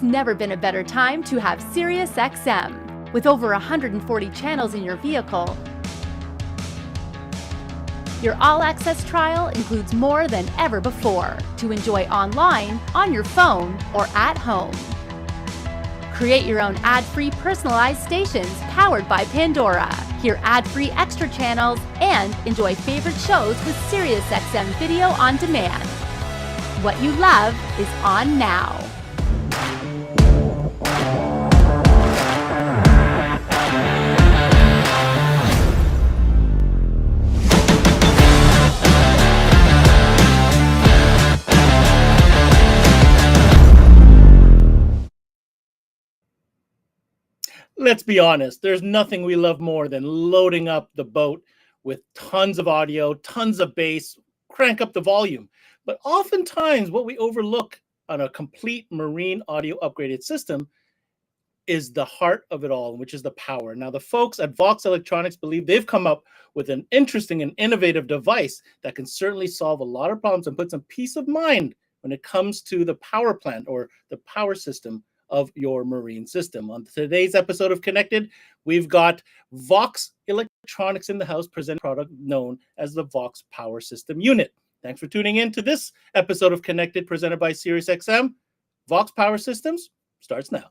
never been a better time to have SiriusXM. With over 140 channels in your vehicle, your all-access trial includes more than ever before to enjoy online, on your phone, or at home. Create your own ad-free personalized stations powered by Pandora. Hear ad-free extra channels and enjoy favorite shows with SiriusXM Video on Demand. What you love is on now. Let's be honest, there's nothing we love more than loading up the boat with tons of audio, tons of bass, crank up the volume. But oftentimes what we overlook on a complete marine audio upgraded system is the heart of it all, which is the power. Now, the folks at VOXX Electronics believe they've come up with an interesting and innovative device that can certainly solve a lot of problems and put some peace of mind when it comes to the power plant or the power system of your marine system. On today's episode of Connected, we've got VOXX Electronics in the house presenting a product known as the VOXX Power System Unit. Thanks for tuning in to this episode of Connected presented by SiriusXM. VOXX Power Systems starts now.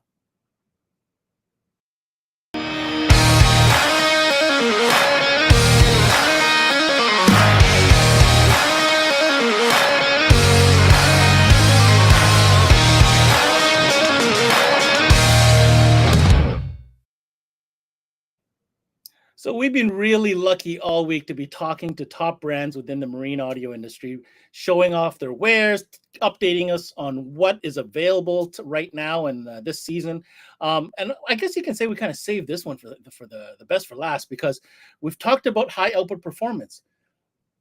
So we've been really lucky all week to be talking to top brands within the marine audio industry, showing off their wares, updating us on what is available right now and this season. And I guess you can say we kind of saved this one for the best for last, because we've talked about high output performance.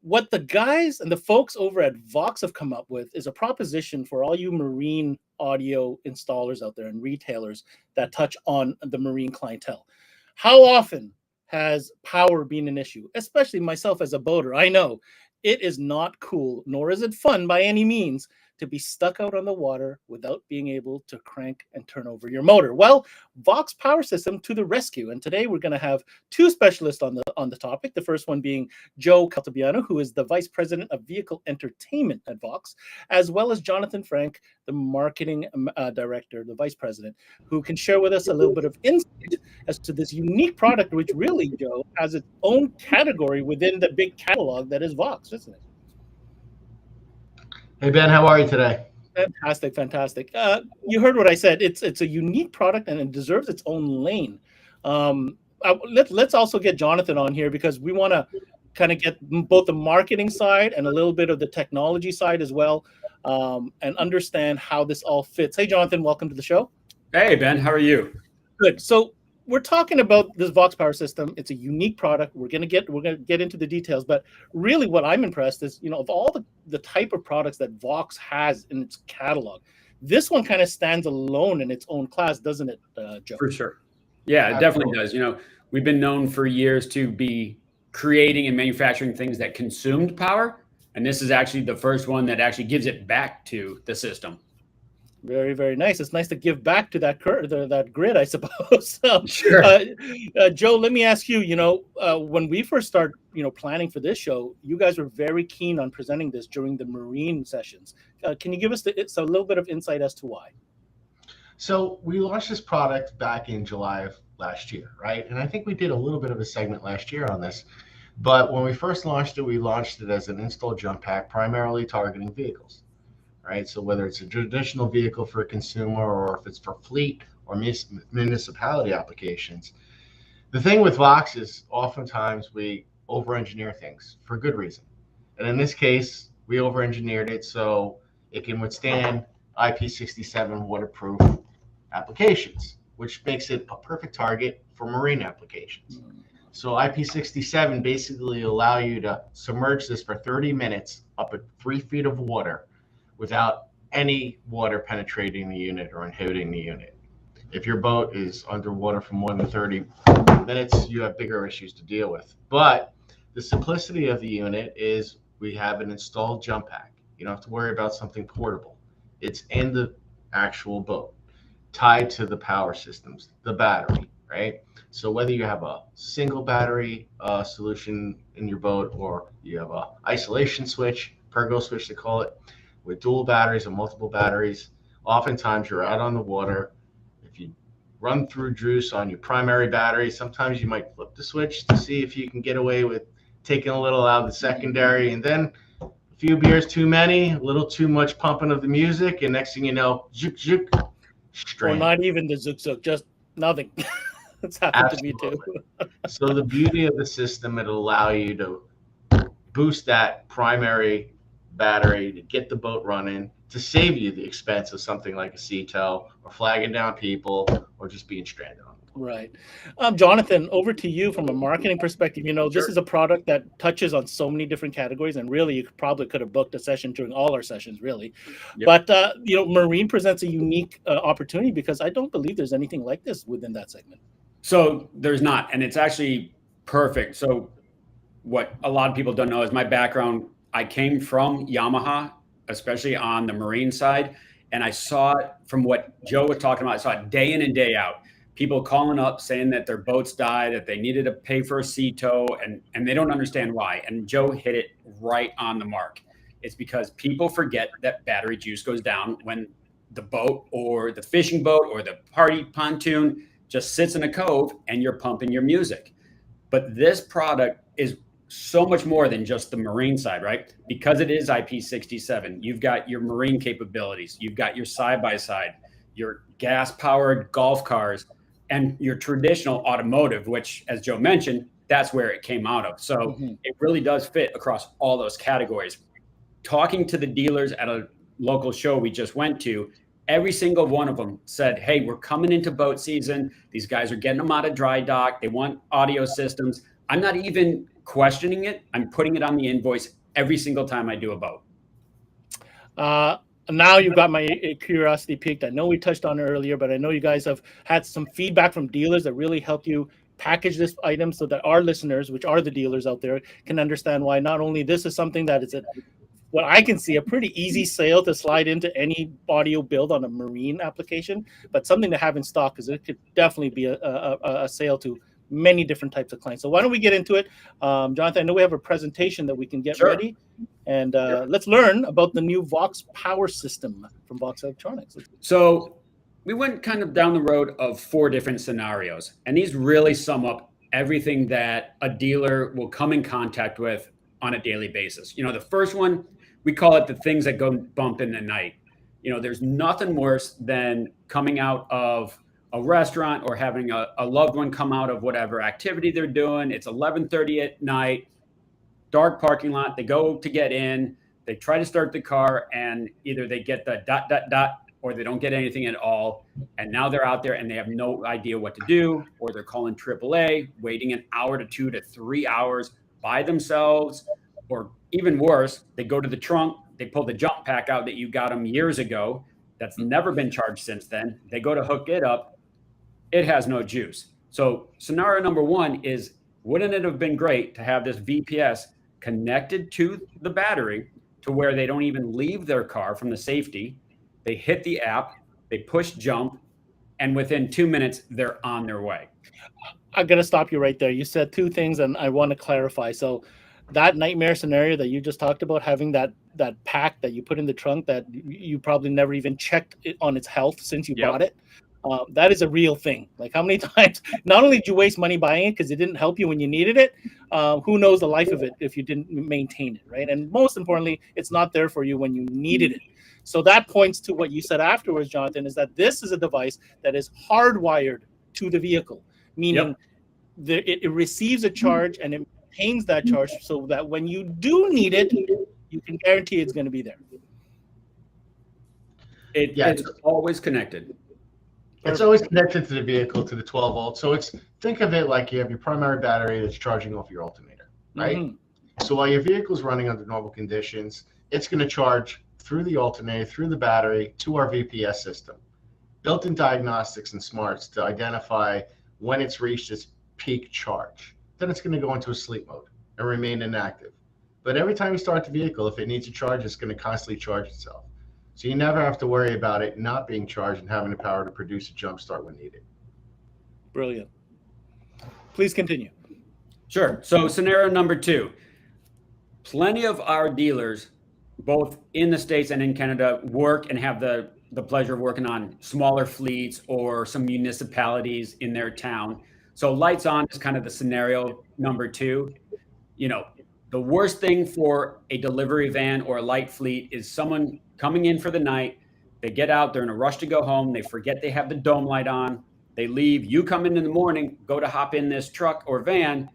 What the guys and the folks over at VOXX have come up with is a proposition for all you marine audio installers out there and retailers that touch on the marine clientele. How often has power been an issue, especially myself as a boater? I know it is not cool, nor is it fun by any means, to be stuck out on the water without being able to crank and turn over your motor. Well, VOXX Power System to the rescue. And today we're going to have two specialists on the topic. The first one being Joe Caltabiano, who is the Vice President of Vehicle Entertainment at VOXX, as well as Jonathan Frank, the Marketing Director, the Vice President, who can share with us a little bit of insight as to this unique product, which really, Joe, has its own category within the big catalog that is VOXX, isn't it? Hey, Ben, how are you today? Fantastic. You heard what I said. It's a unique product and it deserves its own lane. Let's also get Jonathan on here, because we want to kind of get both the marketing side and a little bit of the technology side as well, and understand how this all fits. Hey, Jonathan, welcome to the show. Hey, Ben, how are you? Good. So we're talking about this VOXX Power System. It's a unique product. We're gonna get into the details, but really what I'm impressed is, of all the type of products that VOXX has in its catalog, this one kind of stands alone in its own class, doesn't it, Joe? For sure. Yeah, it definitely does. We've been known for years to be creating and manufacturing things that consumed power, and this is actually the first one that actually gives it back to the system. Very, very nice. It's nice to give back to that grid, I suppose. Sure. Joe, let me ask you, when we first started, planning for this show, you guys were very keen on presenting this during the marine sessions. Can you give us a little bit of insight as to why? So we launched this product back in July of last year, right? And I think we did a little bit of a segment last year on this. But when we first launched it, we launched it as an install jump pack, primarily targeting vehicles. Right, so whether it's a traditional vehicle for a consumer or if it's for fleet or municipality applications, the thing with VOXX is oftentimes we over-engineer things for good reason. And in this case, we over-engineered it so it can withstand IP67 waterproof applications, which makes it a perfect target for marine applications. So IP67 basically allow you to submerge this for 30 minutes up at 3 feet of water without any water penetrating the unit or inhibiting the unit. If your boat is underwater for more than 30 minutes, you have bigger issues to deal with. But the simplicity of the unit is we have an installed jump pack. You don't have to worry about something portable. It's in the actual boat. tied to the power systems, the battery, right? So whether you have a single battery solution in your boat, or you have a isolation switch, pergo switch they call it, with dual batteries or multiple batteries, oftentimes you're out on the water. If you run through juice on your primary battery, sometimes you might flip the switch to see if you can get away with taking a little out of the secondary, and then a few beers too many, a little too much pumping of the music, and next thing you know, zook, zook, Or strain. not even the zook zook, just nothing. It's happened to me too. So the beauty of the system, it'll allow you to boost that primary battery to get the boat running, to save you the expense of something like a sea tow or flagging down people or just being stranded on the boat. Right. Jonathan, over to you from a marketing perspective. This Sure. is a product that touches on so many different categories, and really, you probably could have booked a session during all our sessions, really. Yep. But, marine presents a unique opportunity, because I don't believe there's anything like this within that segment. So there's not, and it's actually perfect. So what a lot of people don't know is my background. I came from Yamaha, especially on the marine side, and I saw it from what Joe was talking about. I saw it day in and day out. People calling up saying that their boats died, that they needed to pay for a sea tow, and they don't understand why. And Joe hit it right on the mark. It's because people forget that battery juice goes down when the boat or the fishing boat or the party pontoon just sits in a cove and you're pumping your music. But this product is so much more than just the marine side, right? Because it is IP67, you've got your marine capabilities, you've got your side-by-side, your gas-powered golf cars, and your traditional automotive, which, as Joe mentioned, that's where it came out of. So it really does fit across all those categories. Talking to the dealers at a local show we just went to, every single one of them said, hey, we're coming into boat season. These guys are getting them out of dry dock. They want audio systems. I'm not even questioning it. I'm putting it on the invoice every single time I do a boat. Now you've got my curiosity piqued. I know we touched on it earlier, but I know you guys have had some feedback from dealers that really helped you package this item so that our listeners, which are the dealers out there, can understand why not only this is something that is what I can see a pretty easy sale to slide into any audio build on a marine application, but something to have in stock, because it could definitely be a sale to many different types of clients. So why don't we get into it? Jonathan, I know we have a presentation that we can get ready, and let's learn about the new VOXX Power System from VOXX Electronics. So we went kind of down the road of 4 different scenarios, and these really sum up everything that a dealer will come in contact with on a daily basis. The first one, we call it the things that go bump in the night. There's nothing worse than coming out of a restaurant or having a loved one come out of whatever activity they're doing. It's 11:30 at night, dark parking lot. They go to get in, they try to start the car, and either they get the ... or they don't get anything at all. And now they're out there and they have no idea what to do, or they're calling AAA, waiting an hour to 2 to 3 hours by themselves. Or even worse, they go to the trunk, they pull the jump pack out that you got them years ago that's never been charged since then. They go to hook it up. It has no juice. So scenario number 1 is, wouldn't it have been great to have this VPS connected to the battery to where they don't even leave their car from the safety? They hit the app, they push jump, and within 2 minutes, they're on their way. I'm going to stop you right there. You said 2 things, and I want to clarify. So that nightmare scenario that you just talked about, having that pack that you put in the trunk that you probably never even checked it on its health since you bought it, that is a real thing. Like, how many times, not only did you waste money buying it because it didn't help you when you needed it, who knows the life of it if you didn't maintain it, right? And most importantly, it's not there for you when you needed it. So that points to what you said afterwards, Jonathan, is that this is a device that is hardwired to the vehicle, meaning it receives a charge and it maintains that charge so that when you do need it, you can guarantee it's going to be there. It's always connected. It's always connected to the vehicle, to the 12 volt. So think of it like you have your primary battery that's charging off your alternator, right? So while your vehicle's running under normal conditions, it's going to charge through the alternator, through the battery, to our VPS system. Built-in diagnostics and smarts to identify when it's reached its peak charge. Then it's going to go into a sleep mode and remain inactive. But every time you start the vehicle, if it needs a charge, it's going to constantly charge itself. So you never have to worry about it not being charged and having the power to produce a jump start when needed. Brilliant. Please continue. Sure. So scenario number 2, plenty of our dealers, both in the States and in Canada, work and have the pleasure of working on smaller fleets or some municipalities in their town. So lights on is kind of the scenario number 2. You know, the worst thing for a delivery van or a light fleet is someone coming in for the night. They get out, they're in a rush to go home. They forget they have the dome light on. They leave. You come in the morning, go to hop in this truck or van,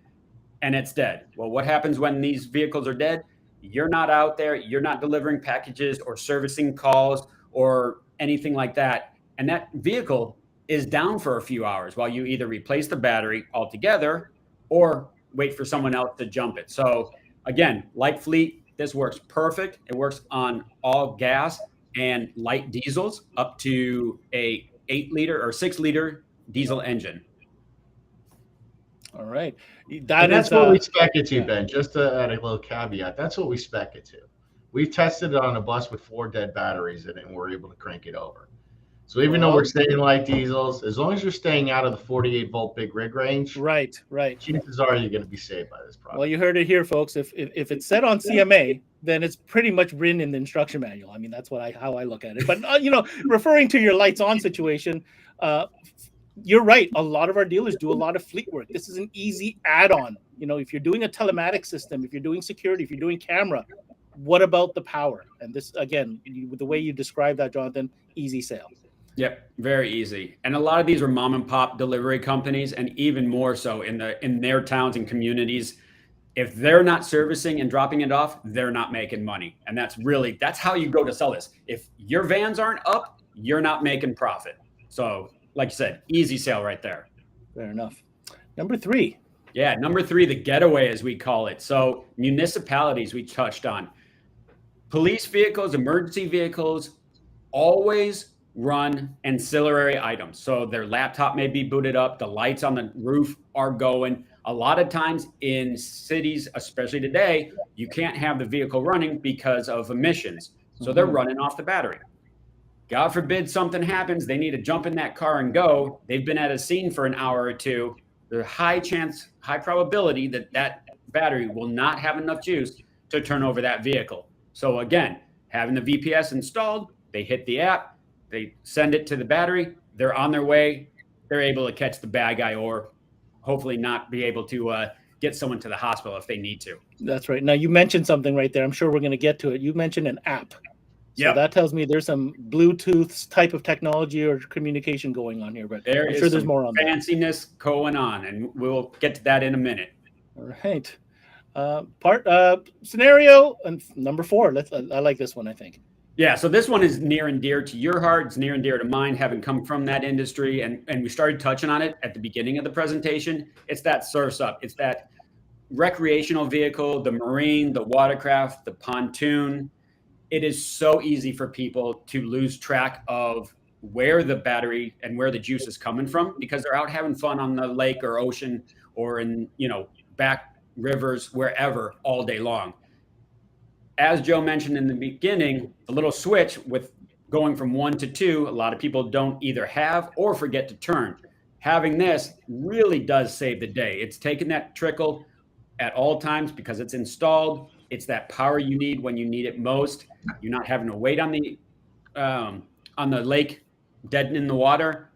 and it's dead. Well, what happens when these vehicles are dead? You're not out there. You're not delivering packages or servicing calls or anything like that. And that vehicle is down for a few hours while you either replace the battery altogether or wait for someone else to jump it. So again, light fleet, this works perfect. It works on all gas and light diesels up to a 8-liter or 6-liter diesel engine. All right. That's what we spec it to, Ben. Just to add a little caveat, that's what we spec it to. We've tested it on a bus with 4 dead batteries in it, and we're able to crank it over. So even though we're staying light diesels, as long as you're staying out of the 48-volt big rig range, right, chances are you're going to be saved by this product. Well, you heard it here, folks. If it's set on CMA, then it's pretty much written in the instruction manual. I mean, that's how I look at it. But referring to your lights on situation, you're right. A lot of our dealers do a lot of fleet work. This is an easy add-on. If you're doing a telematics system, if you're doing security, if you're doing camera, what about the power? And this, again, the way you describe that, Jonathan, easy sale. Yep, very easy. And a lot of these are mom and pop delivery companies, and even more so in their towns and communities. If they're not servicing and dropping it off, they're not making money. And that's how you go to sell this. If your vans aren't up, you're not making profit. So like you said, easy sale right there. Fair enough. Number 3. Yeah, number 3, the getaway, as we call it. So municipalities we touched on. Police vehicles, emergency vehicles, always run ancillary items. So their laptop may be booted up, the lights on the roof are going. A lot of times in cities, especially today, you can't have the vehicle running because of emissions. So they're running off the battery. God forbid something happens, they need to jump in that car and go. They've been at a scene for an hour or two. There's high probability that battery will not have enough juice to turn over that vehicle. So again, having the VPS installed, they hit the app, they send it to the battery, they're on their way, they're able to catch the bad guy or hopefully not be able to get someone to the hospital if they need to. That's right. Now, you mentioned something right there. I'm sure we're going to get to it. You mentioned an app. So that tells me there's some Bluetooth type of technology or communication going on here, but I'm sure there's more on that. Fanciness going on, and we'll get to that in a minute. All right. Scenario number 4. I like this one, I think. Yeah, so this one is near and dear to your heart. It's near and dear to mine, having come from that industry. And we started touching on it at the beginning of the presentation. It's that surf's up. It's that recreational vehicle, the marine, the watercraft, the pontoon. It is so easy for people to lose track of where the battery and where the juice is coming from because they're out having fun on the lake or ocean or in, back rivers, wherever all day long. As Joe mentioned in the beginning, a little switch with going from 1 to 2, a lot of people don't either have or forget to turn. Having this really does save the day. It's taking that trickle at all times because it's installed. It's that power you need when you need it most. You're not having to wait on the lake, dead in the water,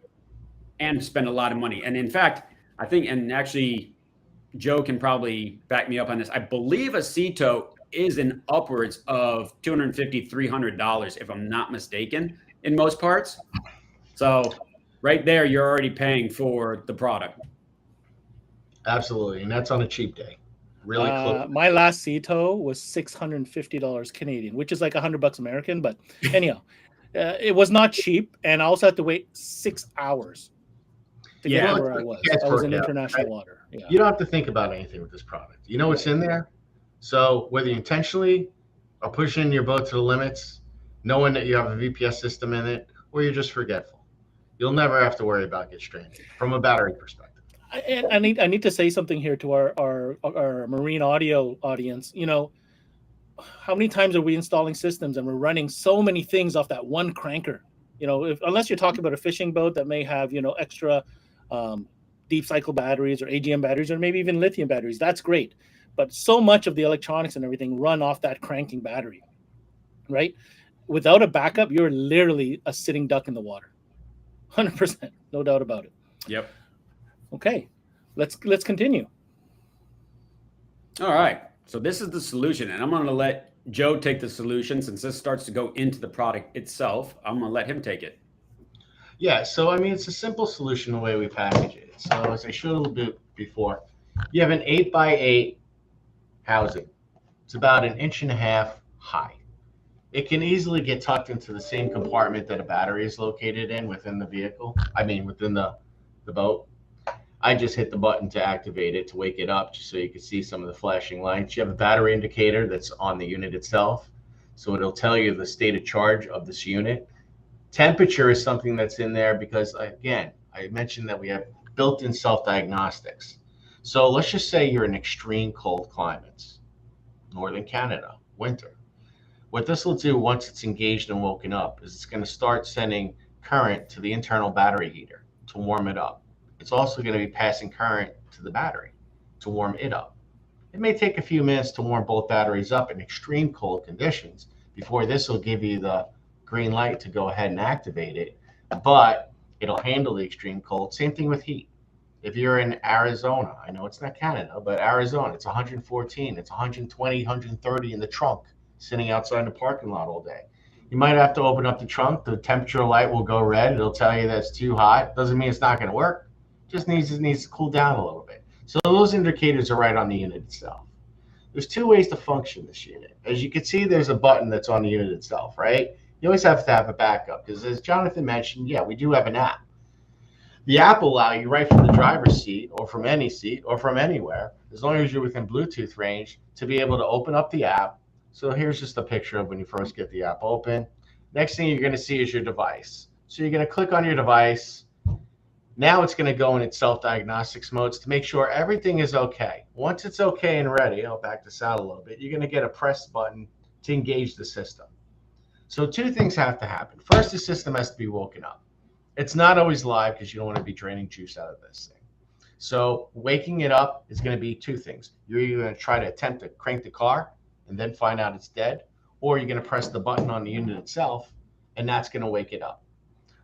and spend a lot of money. And in fact, I think, and actually Joe can probably back me up on this, I believe a Ceto is in upwards of $250, $300, if I'm not mistaken, in most parts. So right there, you're already paying for the product. Absolutely. And that's on a cheap day. Really close. My last Ceto was $650 Canadian, which is like $100 American. But anyhow, it was not cheap. And I also had to wait 6 hours to get where I was. I was in international water. Yeah. You don't have to think about anything with this product. You know what's in there? So whether you intentionally are pushing your boat to the limits, knowing that you have a VPS system in it, or you're just forgetful, you'll never have to worry about getting stranded from a battery perspective. I need to say something here to our marine audio audience. how many times are we installing systems and we're running so many things off that one cranker? You know, unless you're talking about a fishing boat that may have, you know, extra deep cycle batteries or AGM batteries or maybe even lithium batteries, that's great. But so much of the electronics and everything run off that cranking battery, right? Without a backup, you're literally a sitting duck in the water. 100%, no doubt about it. Yep. Okay, let's continue. All right. So this is the solution, and I'm going to let Joe take the solution since this starts to go into the product itself. I'm going to let him take it. Yeah, so I mean, it's a simple solution the way we package it. So as I showed a little bit before, you have an 8x8 housing. It's about 1.5 inches high. It can easily get tucked into the same compartment that a battery is located in within the vehicle. I mean, within the boat. I just hit the button to activate it to wake it up just so you can see some of the flashing lights. You have a battery indicator that's on the unit itself. So it'll tell you the state of charge of this unit. Temperature is something that's in there because, again, I mentioned that we have built-in self-diagnostics. So let's just say you're in extreme cold climates, northern Canada, winter. What this will do once it's engaged and woken up is it's going to start sending current to the internal battery heater to warm it up. It's also going to be passing current to the battery to warm it up. It may take a few minutes to warm both batteries up in extreme cold conditions before this will give you the green light to go ahead and activate it, but it'll handle the extreme cold. Same thing with heat. If you're in Arizona, I know it's not Canada, but Arizona, it's 114, it's 120, 130 in the trunk, sitting outside in the parking lot all day. You might have to open up the trunk. The temperature light will go red. It'll tell you that's too hot. Doesn't mean it's not going to work. Just needs to cool down a little bit. So those indicators are right on the unit itself. There's two ways to function this unit. As you can see, there's a button that's on the unit itself, right? You always have to have a backup because, as Jonathan mentioned, yeah, we do have an app. The app will allow you right from the driver's seat or from any seat or from anywhere, as long as you're within Bluetooth range, to be able to open up the app. So here's just a picture of when you first get the app open. Next thing you're going to see is your device. So you're going to click on your device. Now it's going to go in its self-diagnostics modes to make sure everything is okay. Once it's okay and ready, I'll back this out a little bit, you're going to get a press button to engage the system. So two things have to happen. First, the system has to be woken up. It's not always live because you don't want to be draining juice out of this thing. So waking it up is going to be two things. You're either going to try to attempt to crank the car and then find out it's dead, or you're going to press the button on the unit itself, and that's going to wake it up.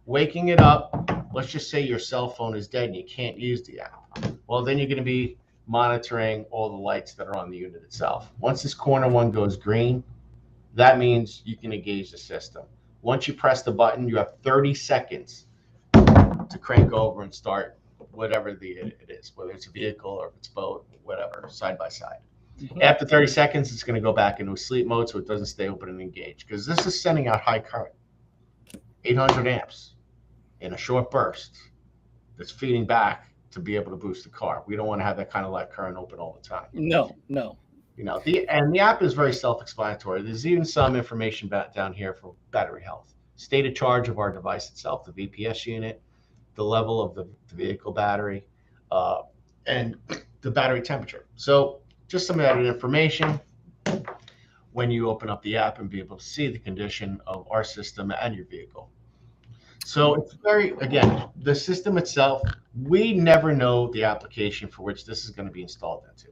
Waking it up, let's just say your cell phone is dead and you can't use the app. Well, then you're going to be monitoring all the lights that are on the unit itself. Once this corner one goes green, that means you can engage the system. Once you press the button, you have 30 seconds to crank over and start whatever it is, whether it's a vehicle or if it's a boat, whatever, side by side. Mm-hmm. After 30 seconds, it's going to go back into a sleep mode so it doesn't stay open and engaged because this is sending out high current, 800 amps in a short burst that's feeding back to be able to boost the car. We don't want to have that kind of light current open all the time. No. You know, the app is very self-explanatory. There's even some information down here for battery health, state of charge of our device itself, the VPS unit, the level of the vehicle battery, and the battery temperature. So just some added information when you open up the app and be able to see the condition of our system and your vehicle. So it's again, the system itself, we never know the application for which this is going to be installed into.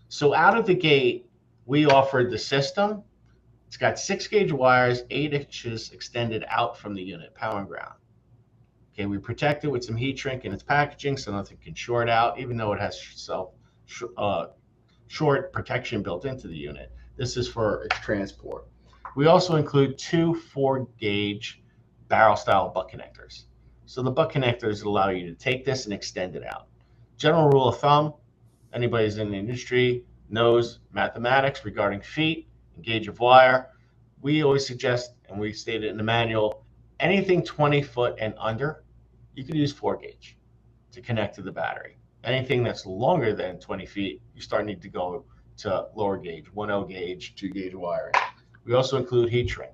So out of the gate, we offered the system. It's got 6-gauge wires, 8 inches extended out from the unit, power and ground. Okay, we protect it with some heat shrink in its packaging so nothing can short out, even though it has short protection built into the unit. This is for its transport. We also include 2 4-gauge barrel style butt connectors. So the butt connectors allow you to take this and extend it out. General rule of thumb, anybody who's in the industry knows mathematics regarding feet and gauge of wire. We always suggest, and we stated in the manual, anything 20 foot and under, you can use 4-gauge to connect to the battery. Anything that's longer than 20 feet, you start needing to go to lower gauge, 1.0 gauge, 2-gauge wiring. We also include heat shrink.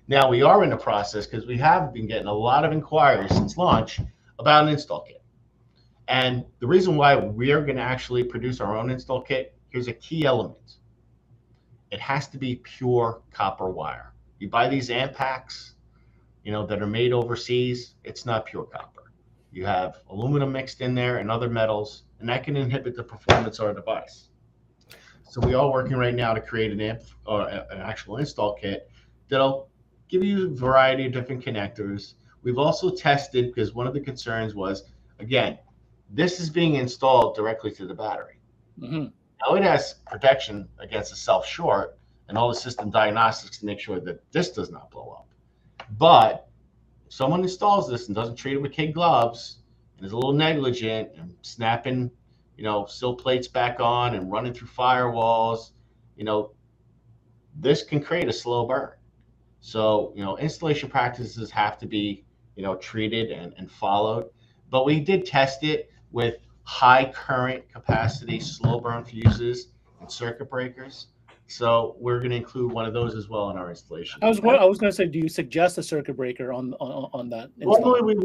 Now we are in the process because we have been getting a lot of inquiries since launch about an install kit. And the reason why we are going to actually produce our own install kit, here's a key element. it has to be pure copper wire. You buy these amp packs, that are made overseas, it's not pure copper. You have aluminum mixed in there and other metals, and that can inhibit the performance of our device. So we are working right now to create an amp or an actual install kit that'll give you a variety of different connectors. We've also tested, because one of the concerns was, again, this is being installed directly to the battery. Now it has protection against a self-short and all the system diagnostics to make sure that this does not blow up. But if someone installs this and doesn't treat it with kid gloves and is a little negligent and snapping, sill plates back on and running through firewalls, this can create a slow burn. So, installation practices have to be, treated and followed. But we did test it with high current capacity slow burn fuses and circuit breakers. So we're going to include one of those as well in our installation. I was going to say, do you suggest a circuit breaker on that? Normally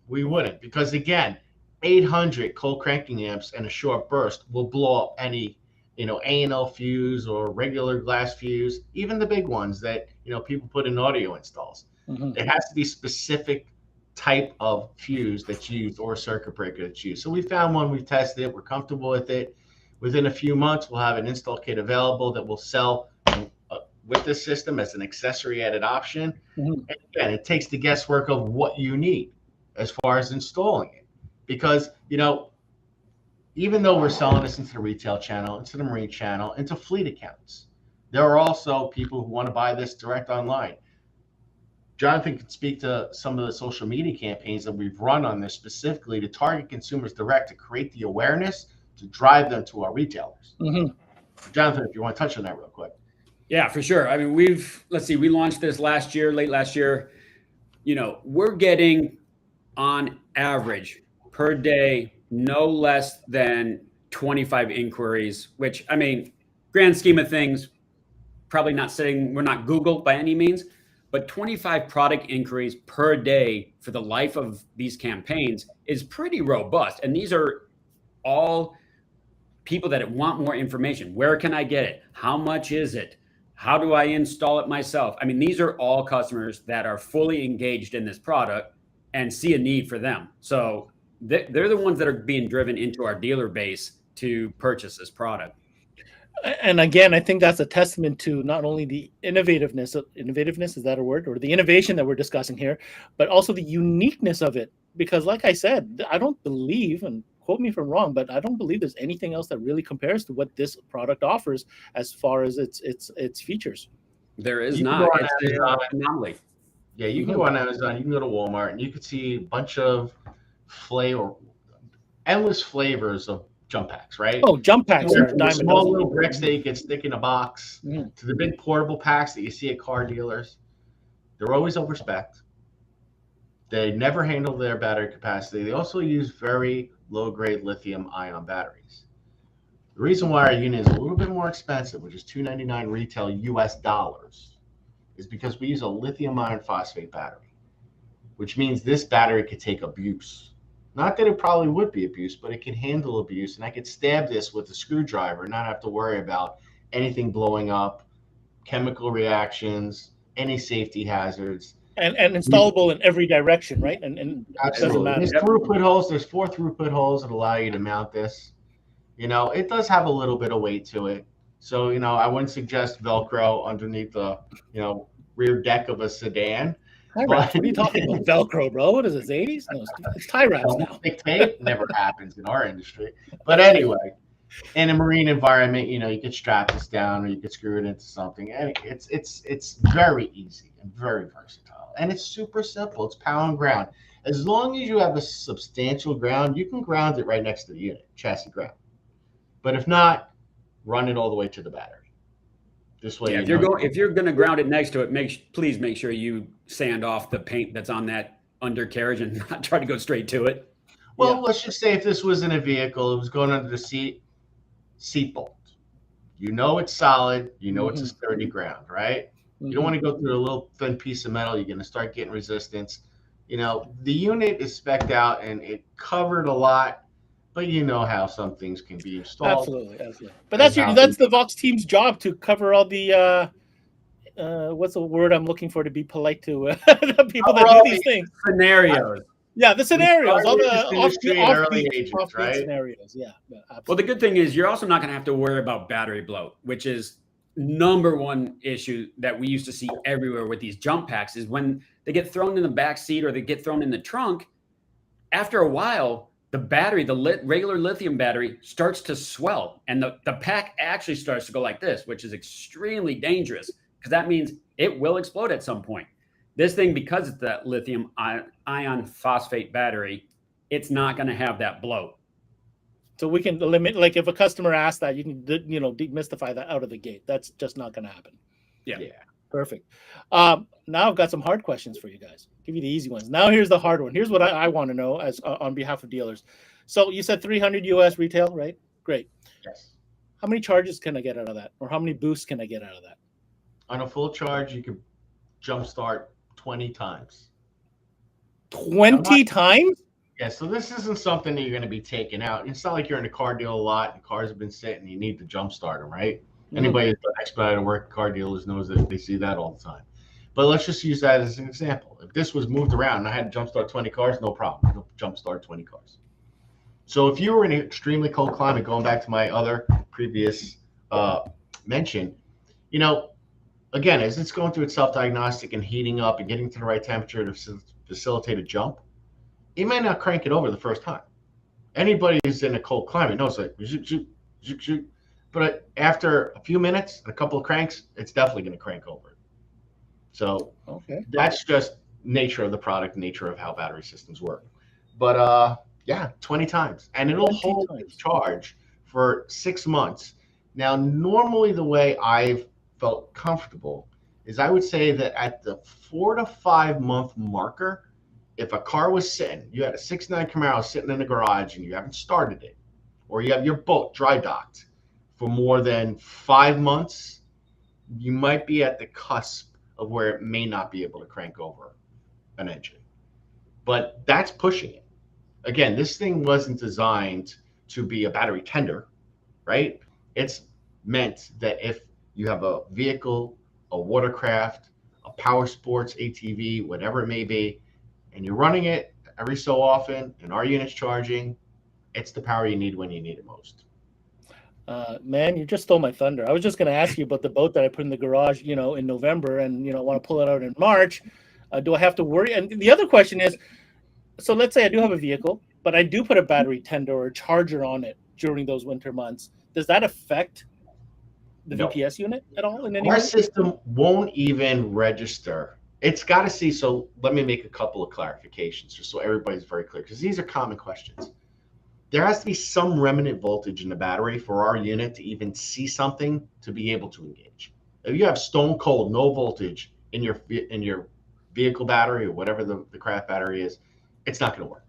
we wouldn't, because again, 800 cold cranking amps and a short burst will blow up any A&L fuse or regular glass fuse, even the big ones that people put in audio installs. It has to be specific type of fuse that's used or circuit breaker that's used. So we found one, we've tested it, we're comfortable with it. Within a few months, we'll have an install kit available that will sell with this system as an accessory added option. And again, it takes the guesswork of what you need as far as installing it. Because, even though we're selling this into the retail channel, into the marine channel, into fleet accounts, there are also people who want to buy this direct online. Jonathan can speak to some of the social media campaigns that we've run on this specifically to target consumers direct, to create the awareness, to drive them to our retailers. Jonathan, if you want to touch on that real quick. Yeah, for sure. I mean, we launched this late last year. We're getting on average per day no less than 25 inquiries, which, I mean, grand scheme of things, probably we're not Google by any means, but 25 product inquiries per day for the life of these campaigns is pretty robust. And these are all people that want more information. Where can I get it? How much is it? How do I install it myself? I mean, these are all customers that are fully engaged in this product and see a need for them. So they're the ones that are being driven into our dealer base to purchase this product. And again, I think that's a testament to not only the innovativeness, is that a word, or the innovation that we're discussing here, but also the uniqueness of it. Because like I said, I don't believe, and quote me if I'm wrong, but I don't believe there's anything else that really compares to what this product offers as far as its features. There is not. It's an anomaly. Yeah, you can go on Amazon, you can go to Walmart, and you can see a bunch of endless flavors of jump packs, right? Oh, jump packs are the small little bricks that you can stick in a box to the big portable packs that you see at car dealers. They're always overspec'd. They never handle their battery capacity. They also use very low-grade lithium-ion batteries. The reason why our unit is a little bit more expensive, which is $299 retail US dollars, is because we use a lithium iron phosphate battery, which means this battery could take abuse. Not that it probably would be abuse, but it can handle abuse. And I could stab this with a screwdriver and not have to worry about anything blowing up, chemical reactions, any safety hazards. And installable in every direction, right? And absolutely. There's throughput holes. There's 4 throughput holes that allow you to mount this. It does have a little bit of weight to it. So, I wouldn't suggest Velcro underneath the, rear deck of a sedan. What are you talking about? Velcro, bro? What is this, 80s? No, it's tie wraps now. Tape never happens in our industry. But anyway, in a marine environment, you could strap this down or you could screw it into something. And it's very easy and very versatile. And it's super simple. It's pound ground. As long as you have a substantial ground, you can ground it right next to the unit, chassis ground. But if not, run it all the way to the battery. This way, if you're going to ground it next to it, please make sure you sand off the paint that's on that undercarriage and not try to go straight to it. Well, let's just say if this was in a vehicle, it was going under the seat bolt. It's solid. It's a sturdy ground, right? You don't want to go through a little thin piece of metal. You're going to start getting resistance. The unit is spec'd out and it covered a lot, but you know how some things can be installed. Absolutely. But that's the VOXX team's job to cover all the what's the word I'm looking for to be polite to the people that do these things? Scenarios. Yeah, the scenarios, all the offbeat right? scenarios. Yeah, absolutely. Well, the good thing is you're also not going to have to worry about battery bloat, which is number one issue that we used to see everywhere with these jump packs is when they get thrown in the back seat or they get thrown in the trunk. After a while, the battery, regular lithium battery, starts to swell, and the pack actually starts to go like this, which is extremely dangerous because that means it will explode at some point. This thing, because it's that lithium ion phosphate battery, it's not going to have that bloat. So we can limit, like if a customer asks that, you can, demystify that out of the gate. That's just not going to happen. Yeah. Perfect. Now I've got some hard questions for you guys. Give you the easy ones. Now here's the hard one. Here's what I want to know as on behalf of dealers. So you said 300 US retail, right? Great. Yes. How many charges can I get out of that? Or how many boosts can I get out of that? On a full charge, you can jumpstart 20 times. 20 times? Yeah, so this isn't something that you're going to be taking out. It's not like you're in a car deal a lot and cars have been sitting and you need to jumpstart them, right? Anybody who's done expedited work, car dealers knows that they see that all the time. But let's just use that as an example. If this was moved around and I had to jumpstart 20 cars, no problem. I'll jumpstart 20 cars. So if you were in an extremely cold climate, going back to my other previous mention, again, as it's going through its self-diagnostic and heating up and getting to the right temperature to facilitate a jump, it may not crank it over the first time. Anybody who's in a cold climate knows like shoot. But after a few minutes and a couple of cranks, it's definitely going to crank over. So that's just nature of the product, nature of how battery systems work. But 20 times. And it'll hold its charge for 6 months. Now, normally the way I've felt comfortable is I would say that at the 4 to 5 month marker, if a car was sitting, you had a 6.9 Camaro sitting in the garage and you haven't started it, or you have your boat dry docked for more than 5 months, you might be at the cusp of where it may not be able to crank over an engine. But that's pushing it. Again, this thing wasn't designed to be a battery tender, right? It's meant that if you have a vehicle, a watercraft, a power sports ATV, whatever it may be, and you're running it every so often, and our unit's charging, it's the power you need when you need it most. Man, you just stole my thunder. I was just going to ask you about the boat that I put in the garage, in November, and want to pull it out in March. Do I have to worry? And the other question is, so let's say I do have a vehicle, but I do put a battery tender or a charger on it during those winter months. Does that affect the VPS unit at all in any way? Our system won't even register. It's got to see. So let me make a couple of clarifications just so everybody's very clear, because these are common questions. There has to be some remnant voltage in the battery for our unit to even see something to be able to engage. If you have stone cold, no voltage in your vehicle battery or whatever the craft battery is, it's not going to work.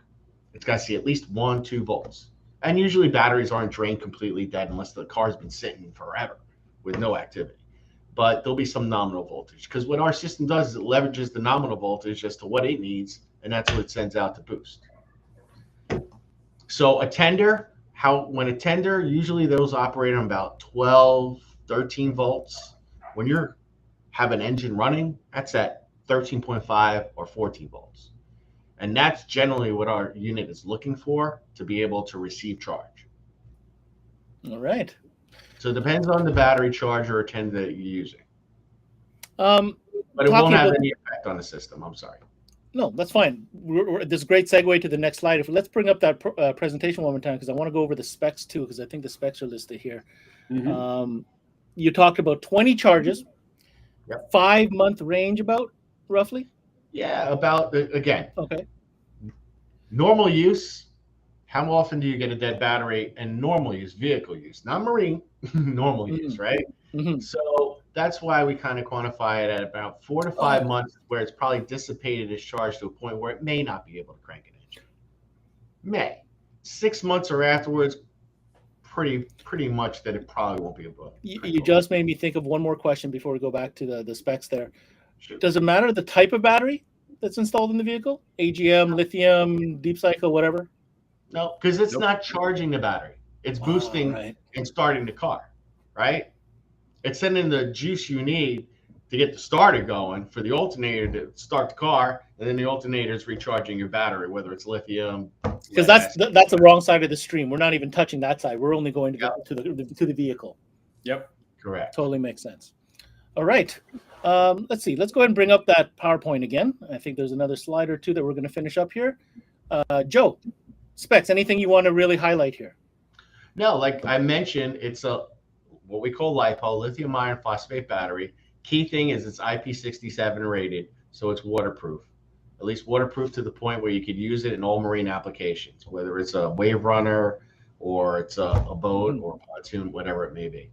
It's got to see at least 1-2 volts. And usually batteries aren't drained completely dead unless the car's been sitting forever with no activity. But there'll be some nominal voltage, because what our system does is it leverages the nominal voltage as to what it needs, and that's what it sends out to boost. So a tender, usually those operate on about 12, 13 volts. When you have an engine running, that's at 13.5 or 14 volts. And that's generally what our unit is looking for to be able to receive charge. All right. So it depends on the battery charger or tender that you're using. But it won't have any effect on the system. I'm sorry. No, that's fine. This is a great segue to the next slide. Let's bring up that presentation one more time, because I want to go over the specs too, because I think the specs are listed here. Mm-hmm. You talked about 20 charges, 5-month range about, roughly? Yeah, about, again. Okay. Normal use, how often do you get a dead battery? And normal use, vehicle use, not marine, normal use, right? Mm-hmm. So that's why we kind of quantify it at about 4 to 5 months, where it's probably dissipated its charge to a point where it may not be able to crank an engine. May 6 months or afterwards, pretty much that it probably won't be able to. You just made me think of one more question before we go back to the specs there. Sure. Does it matter the type of battery that's installed in the vehicle? AGM, lithium, deep cycle, whatever? No, because it's Nope. not charging the battery. It's boosting right. and starting the car, right? It's sending the juice you need to get the starter going for the alternator to start the car, and then the alternator is recharging your battery, whether it's lithium, Because lead acid. that's the wrong side of the stream. We're not even touching that side. We're only going to Yep. to the vehicle. Yep. Correct. Totally makes sense. All right. Let's see. Let's go ahead and bring up that PowerPoint again. I think there's another slide or two that we're going to finish up here. Joe, specs, anything you want to really highlight here? No, like I mentioned, it's a what we call LiPo, lithium iron phosphate battery. Key thing is it's IP67 rated, so it's waterproof. At least waterproof to the point where you could use it in all marine applications, whether it's a wave runner or it's a boat or a pontoon, whatever it may be.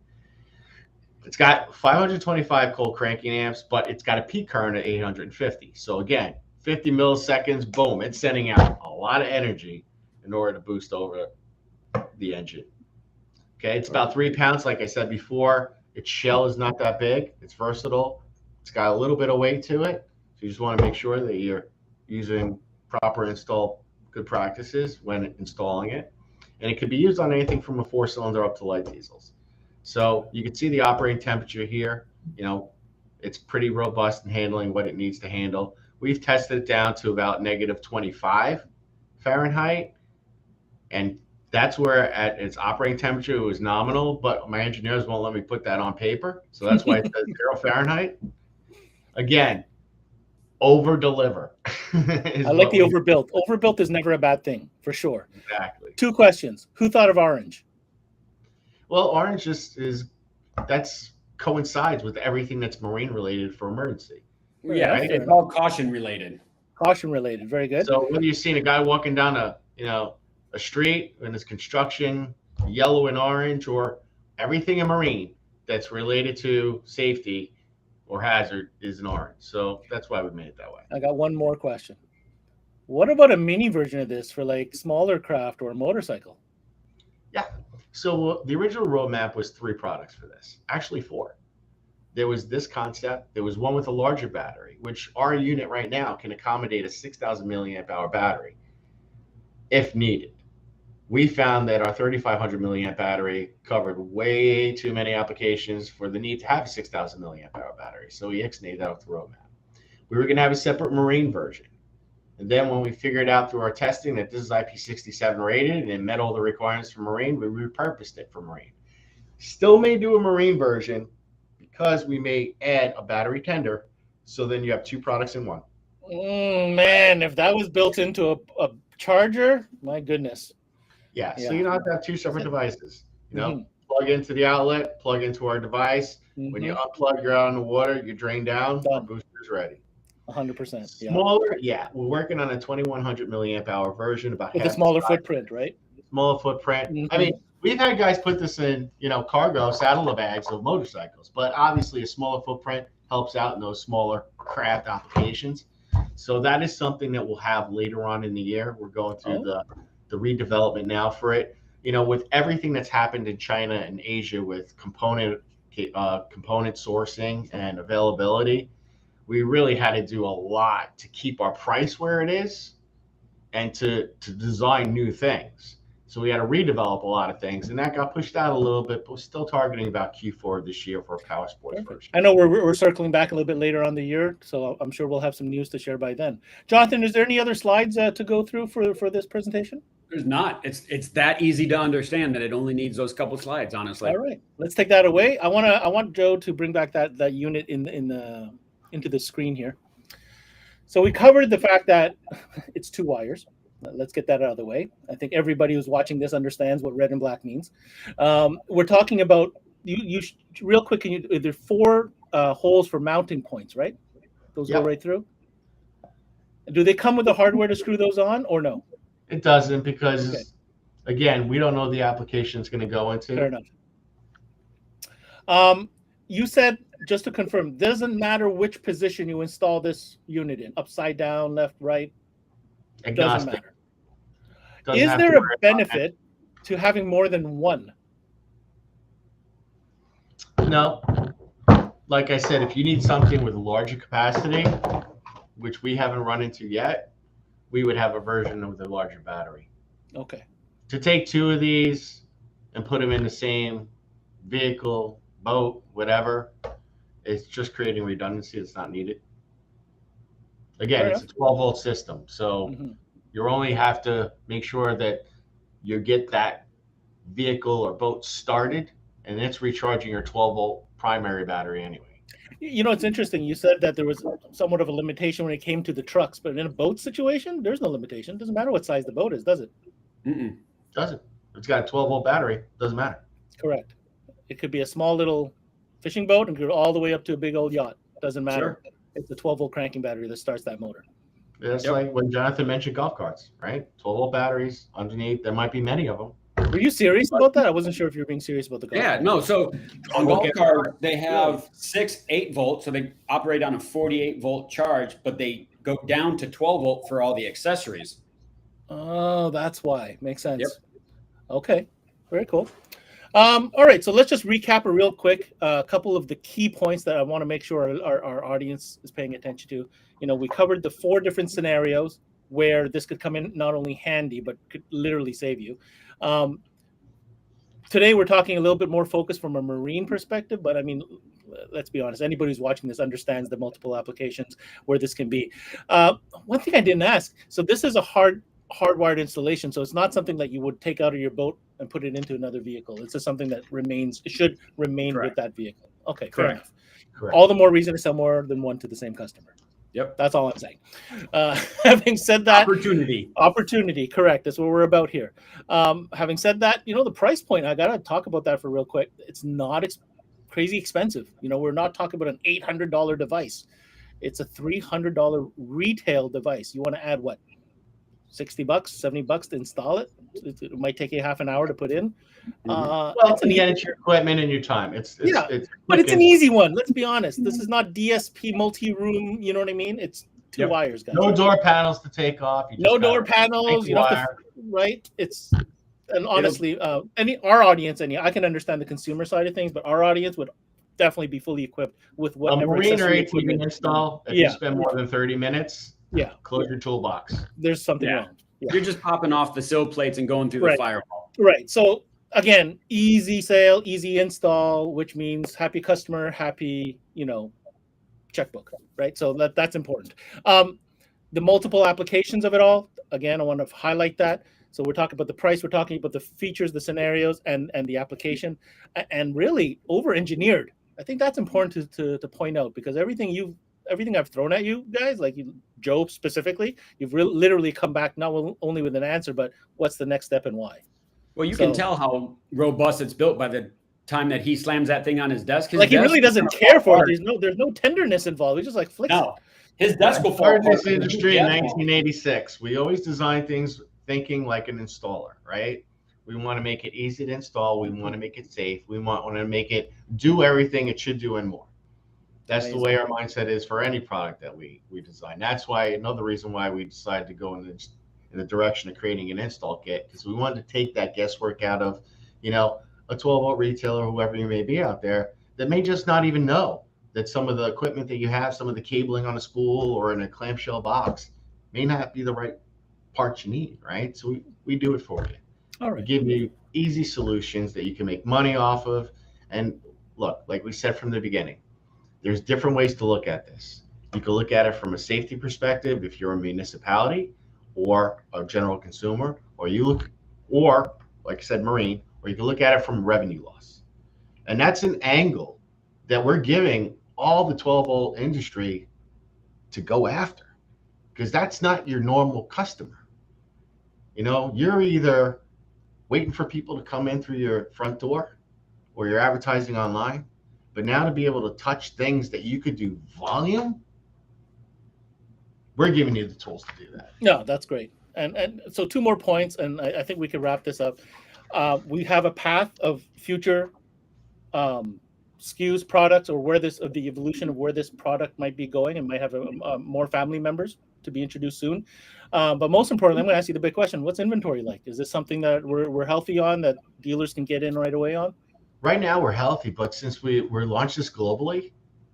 It's got 525 cold cranking amps, but it's got a peak current of 850. So again, 50 milliseconds, boom, it's sending out a lot of energy in order to boost over the engine. Okay, it's about 3 pounds, like I said before. Its shell is not that big. It's versatile. It's got a little bit of weight to it. So you just want to make sure that you're using proper install good practices when installing it. And it can be used on anything from a 4-cylinder up to light diesels. So you can see the operating temperature here. You know, it's pretty robust in handling what it needs to handle. We've tested it down to about -25 Fahrenheit. And that's where at its operating temperature it was nominal, but my engineers won't let me put that on paper. So that's why it says 0 Fahrenheit. Again, over deliver. I like the overbuilt. Overbuilt is never a bad thing, for sure. Exactly. 2 questions. Who thought of orange? Well, orange that's coincides with everything that's marine related for emergency. Yeah, Right? it's all caution related. Caution related. Very good. So when you've seen a guy walking down a street and it's construction, yellow and orange, or everything in marine that's related to safety or hazard is an orange. So that's why we made it that way. I got one more question. What about a mini version of this for like smaller craft or a motorcycle? Yeah. So the original roadmap was 3 products for this, actually 4. There was this concept. There was one with a larger battery, which our unit right now can accommodate a 6,000 milliamp hour battery if needed. We found that our 3,500 milliamp battery covered way too many applications for the need to have a 6,000 milliamp hour battery. So we ixnayed that off the roadmap. We were going to have a separate marine version. And then when we figured out through our testing that this is IP67 rated and it met all the requirements for marine, we repurposed it for marine. Still may do a marine version because we may add a battery tender. So then you have 2 products in one. Man, if that was built into a charger, my goodness. Yeah, so you don't have to have 2 separate devices. You know, plug into the outlet, plug into our device. When you unplug, you're out in the water, you drain down, our booster's ready. 100%. Yeah. Smaller, yeah. We're working on a 2,100 milliamp hour version, about with a smaller footprint, right? Smaller footprint. I mean, we've had guys put this in, cargo saddle bags of motorcycles, but obviously a smaller footprint helps out in those smaller craft applications. So that is something that we'll have later on in the year. We're going through the redevelopment now for it. With everything that's happened in China and Asia with component sourcing and availability, we really had to do a lot to keep our price where it is and to design new things. So we had to redevelop a lot of things, and that got pushed out a little bit, but we're still targeting about Q4 this year for a power sports version. I know we're circling back a little bit later on the year, so I'm sure we'll have some news to share by then. Jonathan, is there any other slides to go through for this presentation? There's not. It's that easy to understand that it only needs those couple slides, honestly. All right, let's take that away. I want Joe to bring back that unit into the screen here. So we covered the fact that it's 2 wires. Let's get that out of the way. I think everybody who's watching this understands what red and black means. We're talking about you real quick. There are 4 holes for mounting points, right? Those go right through. Do they come with the hardware to screw those on, or no? It doesn't, because again, we don't know the application it's going to go into. Fair enough. You said, just to confirm, doesn't matter which position you install this unit in, upside down, left, right. It doesn't matter. Is there a benefit to having more than one? No. Like I said, if you need something with a larger capacity, which we haven't run into yet, we would have a version with a larger battery. Okay. To take two of these and put them in the same vehicle, boat, whatever, it's just creating redundancy that's not needed. Again, Fair it's enough. a 12-volt system, so Hmm. you only have to make sure that you get that vehicle or boat started, and it's recharging your 12-volt primary battery anyway. You know, it's interesting. You said that there was somewhat of a limitation when it came to the trucks, but in a boat situation, there's no limitation. It doesn't matter what size the boat is, does it? Mm-mm. Doesn't. It's got a 12-volt battery. Doesn't matter. Correct. It could be a small little fishing boat and go all the way up to a big old yacht. Doesn't matter. Sure. It's a 12-volt cranking battery that starts that motor. It's Yep. like when Jonathan mentioned golf carts, right? 12-volt batteries underneath. There might be many of them. Were you serious about that? I wasn't sure if you were being serious about the golf Yeah, cart. no. So on golf Okay. cart, they have 6 8-volt, so they operate on a 48-volt charge, but they go down to 12-volt for all the accessories. Oh, that's why. Makes sense. Yep. Okay. Very cool. All right. So let's just recap a real quick a couple of the key points that I want to make sure our audience is paying attention to. You know, we covered the 4 different scenarios where this could come in not only handy, but could literally save you. Today, we're talking a little bit more focused from a marine perspective, but I mean, let's be honest, anybody who's watching this understands the multiple applications where this can be. One thing I didn't ask, so this is a hardwired installation, so it's not something that you would take out of your boat and put it into another vehicle. It's just something that should remain Correct. with that vehicle. Okay, fair Correct. enough. Correct. All the more reason to sell more than one to the same customer. Yep. That's all I'm saying. Having said that, Opportunity. correct. That's what we're about here. Having said that, you know, the price point, I got to talk about that for real quick. It's not crazy expensive. You know, we're not talking about an $800 device. It's a $300 retail device. You want to add what? $60, $70 to install it. It might take you half an hour to put in. Well, it's an again, it's your equipment and your time. It's but it's an easy one. Let's be honest. This is not DSP multi-room. You know what I mean? It's 2 Yep. wires, guys. no door panels to take off. You No just door gotta panels. take You don't have wire. to, right? It's and honestly, our audience, I can understand the consumer side of things, but our audience would definitely be fully equipped with A whatever marine or accessory ATV equipment. install, if Yeah. you spend more than 30 minutes, Yeah, close your toolbox. there's something Yeah. wrong. Yeah. You're just popping off the sill plates and going through Right. the firewall. Right. So again, easy sale, easy install, which means happy customer, happy, checkbook, right? So that's important. The multiple applications of it all, again, I want to highlight that. So we're talking about the price, we're talking about the features, the scenarios, and the application, and really over-engineered. I think that's important to point out, because everything I've thrown at you guys, like Joe specifically, you've literally come back not only with an answer, but what's the next step and why. Well, you can tell how robust it's built by the time that he slams that thing on his desk. He really doesn't care for it. There's no tenderness involved. He just like flicks it. His desk will fall Started apart. this industry in 1986. We always design things thinking like an installer, right? We want to make it easy to install. We want to make it safe. We want to make it do everything it should do and more. That's the way our mindset is for any product that we design. That's why another reason why we decided to go in the direction of creating an install kit, because we wanted to take that guesswork out of, a 12-volt retailer, whoever you may be out there, that may just not even know that some of the equipment that you have, some of the cabling on a spool or in a clamshell box, may not be the right parts you need, right? So we do it for you. All right. We give you easy solutions that you can make money off of. And look, like we said from the beginning, there's different ways to look at this. You can look at it from a safety perspective if you're a municipality or a general consumer, or like I said, marine, or you can look at it from revenue loss. And that's an angle that we're giving all the 12-volt industry to go after, because that's not your normal customer. You're either waiting for people to come in through your front door or you're advertising online. But now to be able to touch things that you could do volume, we're giving you the tools to do that. No, that's great. And so 2 more points, and I think we can wrap this up. We have a path of future SKUs, products, or the evolution of where this product might be going, and might have more family members to be introduced soon. But most importantly, I'm going to ask you the big question: what's inventory like? Is this something that we're healthy on, that dealers can get in right away on? Right now we're healthy, but since we're launched this globally,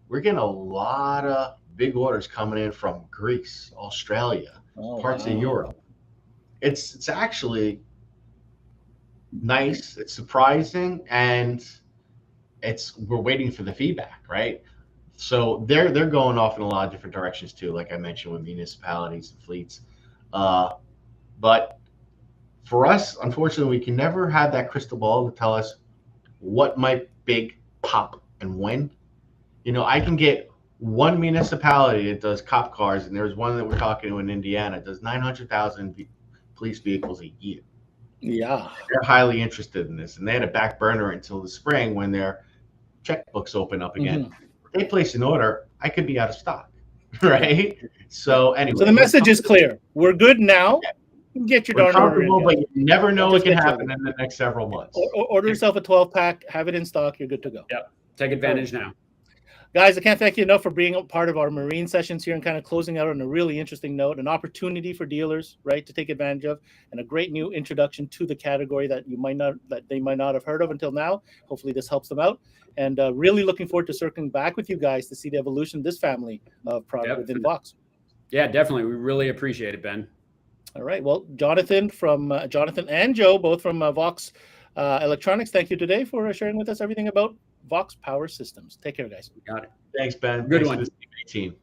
we're getting a lot of big orders coming in from Greece, Australia, parts of Europe. it's actually nice. It's surprising, and we're waiting for the feedback, right? So they're going off in a lot of different directions too, like I mentioned, with municipalities and fleets. But for us, unfortunately, we can never have that crystal ball to tell us what might big pop and when. You know, I can get one municipality that does cop cars, and there's one that we're talking to in Indiana, does 900,000 police vehicles a year. Yeah. They're highly interested in this, and they had a back burner until the spring when their checkbooks open up again. If they place an order, I could be out of stock, right? So anyway. So the message is clear. We're good now. Get your darn order in. But you never know what can happen in the next several months. Order yourself a 12-pack, have it in stock, you're good to go. Yep. Take advantage now. Guys, I can't thank you enough for being a part of our marine sessions here and kind of closing out on a really interesting note, an opportunity for dealers, right, to take advantage of, and a great new introduction to the category that they might not have heard of until now. Hopefully this helps them out. And really looking forward to circling back with you guys to see the evolution of this family of product within VOXX. Yeah, definitely. We really appreciate it, Ben. All right. Well, Jonathan and Joe, both from VOXX Electronics, thank you today for sharing with us everything about VOXX Power Systems. Take care, guys. Got it. Thanks, Ben. Good Thanks one. to the team.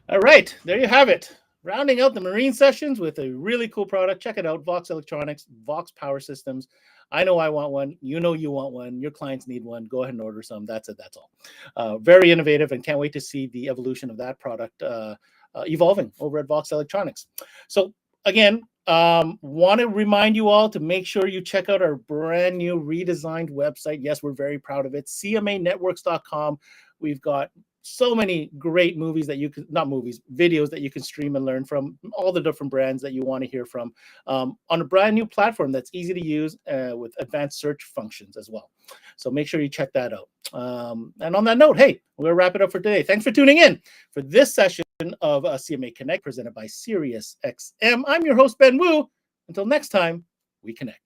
All right. There you have it. Rounding out the marine sessions with a really cool product. Check it out. VOXX Electronics, VOXX Power Systems. I know I want one. You know you want one. Your clients need one. Go ahead and order some. That's it. That's all. Very innovative, and can't wait to see the evolution of that product evolving over at VOXX Electronics. So again, want to remind you all to make sure you check out our brand new redesigned website. Yes, we're very proud of it. CMAnetworks.com. We've got so many great movies that videos that you can stream and learn from, all the different brands that you want to hear from, on a brand new platform that's easy to use with advanced search functions as well. So make sure you check that out. And on that note, hey, we'll wrap it up for today. Thanks for tuning in for this session of CMA Connect presented by SiriusXM. I'm your host, Ben Wu. Until next time, we connect.